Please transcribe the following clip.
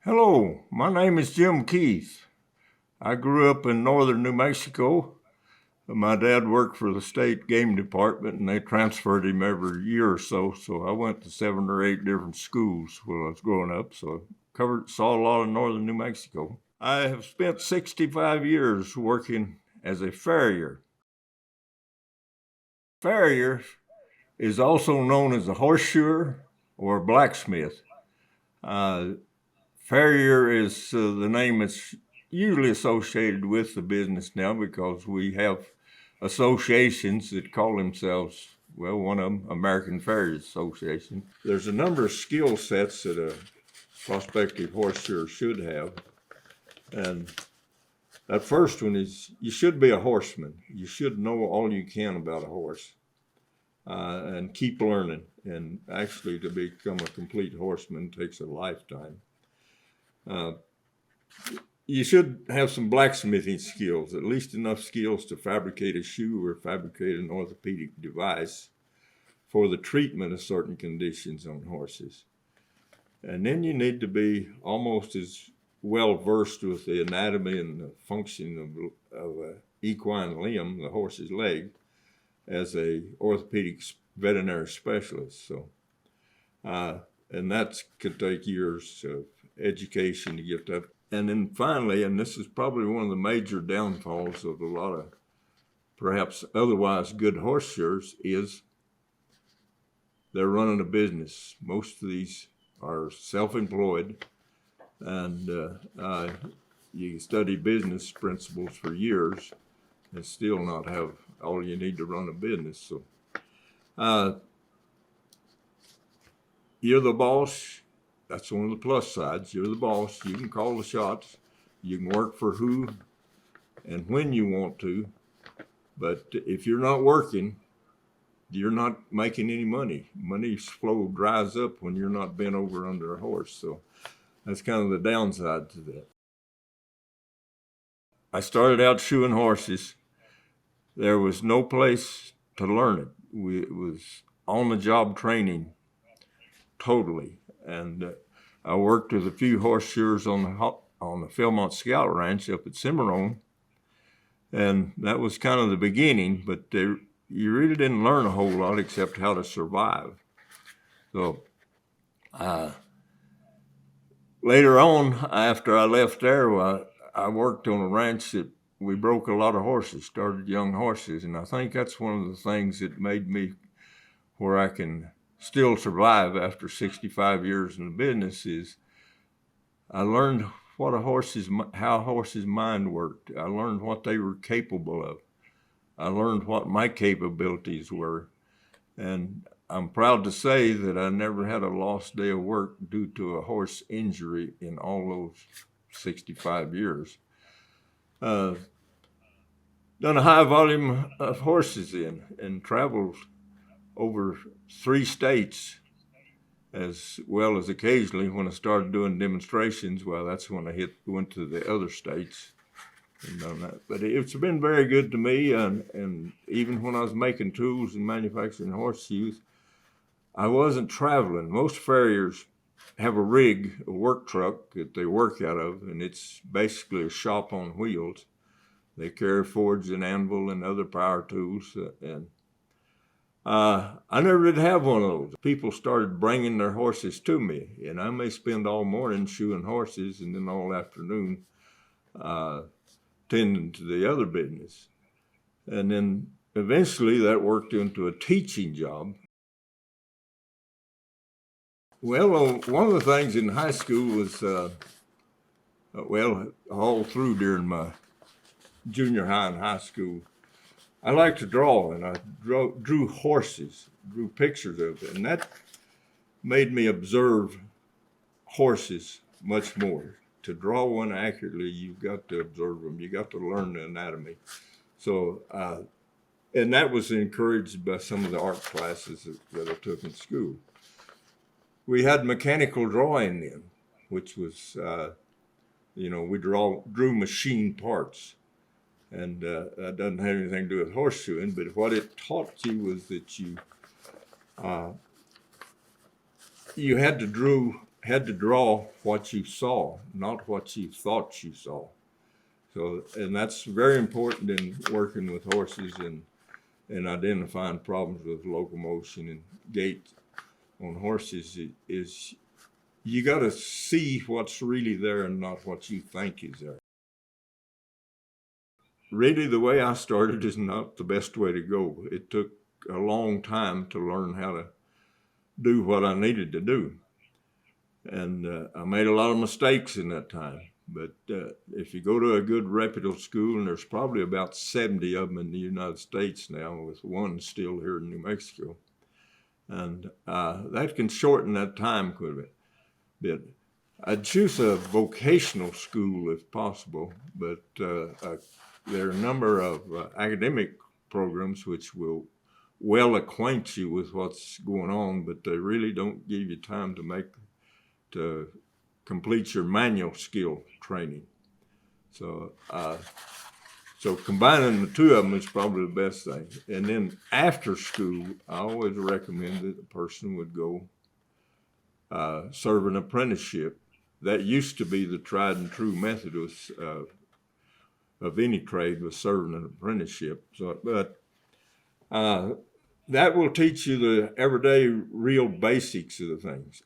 Hello, my name is Jim Keith. I grew up in northern New Mexico. My dad worked for the state game department and they transferred him every year or so. So I went to 7 or 8 different schools when I was growing up. So I saw a lot of northern New Mexico. I have spent 65 years working as a farrier. Farrier is also known as a horseshoer or blacksmith. Uh, Farrier is the name that's usually associated with the business now because we have associations that call themselves, well, one of them, American Farriers Association. There's a number of skill sets that a prospective horseshoer should have. And that first one is you should be a horseman. You should know all you can about a horse and keep learning. And actually, to become a complete horseman takes a lifetime. You should have some blacksmithing skills, at least enough skills to fabricate a shoe or fabricate an orthopedic device for the treatment of certain conditions on horses. And then you need to be almost as well versed with the anatomy and the function of an equine limb, the horse's leg, as a orthopedic veterinary specialist. So, and that could take years of education to get that. And then finally, and this is probably one of the major downfalls of a lot of perhaps otherwise good horseshoers, is they're running a business. Most of these are self-employed, and you study business principles for years and still not have all you need to run a business. So you're the boss. That's one of the plus sides. You're the boss. You can call the shots. You can work for who and when you want to. But if you're not working, you're not making any money. Money's flow dries up when you're not bent over under a horse. So that's kind of the downside to that. I started out shoeing horses. There was no place to learn it. It was on-the-job training, totally. And I worked with a few horseshoers on the Philmont Scout Ranch up at Cimarron, and that was kind of the beginning. But you really didn't learn a whole lot except how to survive. So later on, after I left there, I worked on a ranch that we broke a lot of horses, started young horses, and I think that's one of the things that made me where I can still survive after 65 years in the business. Is I learned how a horse's mind worked. I learned what they were capable of. I learned what my capabilities were. And I'm proud to say that I never had a lost day of work due to a horse injury in all those 65 years. Done a high volume of horses and traveled over 3 states, as well as occasionally when I started doing demonstrations. Well, that's when I went to the other states and done that. But it's been very good to me, and even when I was making tools and manufacturing horseshoes, I wasn't traveling. Most farriers have a rig, a work truck that they work out of, and it's basically a shop on wheels. They carry forge and anvil and other power tools, and I never did have one of those. People started bringing their horses to me, and I may spend all morning shoeing horses and then all afternoon tending to the other business. And then eventually that worked into a teaching job. Well, one of the things in high school was, all through during my junior high and high school, I liked to draw, and I drew horses, drew pictures of it, and that made me observe horses much more. To draw one accurately, you've got to observe them. You got to learn the anatomy. So, and that was encouraged by some of the art classes that I took in school. We had mechanical drawing then, which was, we drew machine parts. And that doesn't have anything to do with horseshoeing, but what it taught you was that you had to had to draw what you saw, not what you thought you saw. So, and that's very important in working with horses and identifying problems with locomotion and gait on horses is you got to see what's really there and not what you think is there. Really, the way I started is not the best way to go. It took a long time to learn how to do what I needed to do. And I made a lot of mistakes in that time. But if you go to a good reputable school, and there's probably about 70 of them in the United States now, with one still here in New Mexico, and that can shorten that time quite a bit. I'd choose a vocational school if possible, but there are a number of academic programs which will well acquaint you with what's going on, but they really don't give you time to complete your manual skill training. So, so combining the two of them is probably the best thing. And then after school, I always recommend that the person would go serve an apprenticeship. That used to be the tried and true method of any trade, was serving an apprenticeship. So, but that will teach you the everyday real basics of the things.